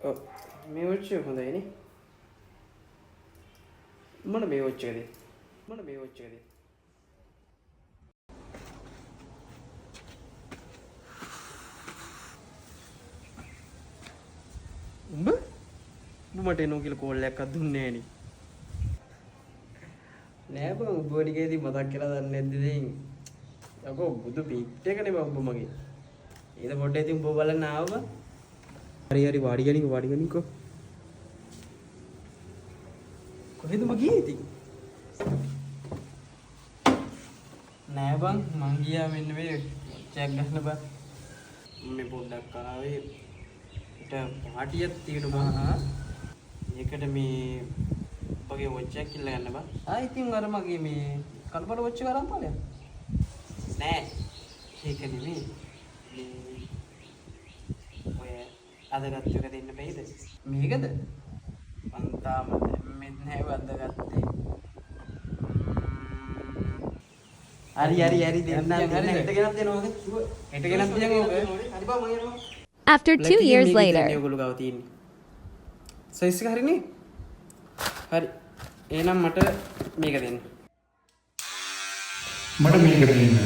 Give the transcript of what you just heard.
ඔව් මේ වොච් එක හොඳයි නේ. මොන මේ වොච් එකද? උඹ මට එනෝ කියලා කෝල් එකක් දුන්නේ නෑනේ. නෑ බං උඹ ටිකේදී මතක් කරලා දන්නේ නැද්ද දෙයින්? යකෝ බුදු පිට් එකනේ බං උඹ මගේ. ඊට පොඩ්ඩේ ඉතින් උඹ බලන්න ආව බං. හරි වාඩි ගනින්කෝ. කොහෙද උඹ ගියේ ඉතින්? නෑ බං මං ගියා මෙන්න මේ චෙක් ගන්න බං. මේ පොඩ්ඩක් ආවේ ඊට පාටියක් තියෙනවා බං. ඒකට මේ ඔගේ වොච් එක කිල්ල ගන්න බං. ඉතින් අර මගේ මේ කල්පල වොච් එක අරන් ඵලයක්. නෑ ඒක නෙමෙයි. ඔය අදගත් එක දෙන්න බැයිද? මේකද? මං තාම මෙත් නෑ අදගත්තේ. හරි දෙන්න හෙට ගෙනත් දෙනවද? හෙට ගෙනත් දෙන්නේ ඕක. හරි බං මම යනවා. After 2 years later. ඔයගොල්ලෝ ගාව තියෙන්නේ. සයිස් එක හරිනේ? හරි. එහෙනම් මට මේක දෙන්න. මට මේක දෙන්න.